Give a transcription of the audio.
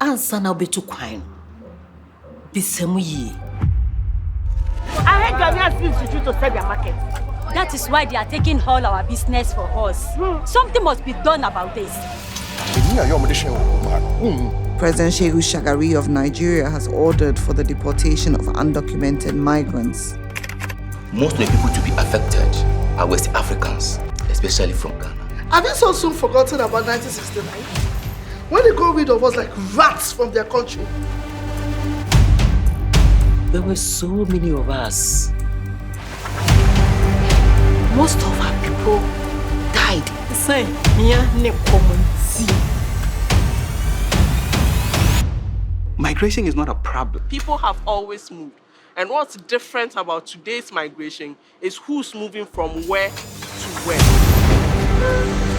Answer now be too quiet. Be some ye. I heard Ghanaians feel to do to sell their market. That is why they are taking all our business for us. Something must be done about this. President Shehu Shagari of Nigeria has ordered for the deportation of undocumented migrants. Most of the people to be affected are West Africans, especially from Ghana. Have you so soon forgotten about 1969? When they got rid of us like rats from their country. There were so many of us. Most of our people died. Say, migration is not a problem. People have always moved. And what's different about today's migration is who's moving from where to where.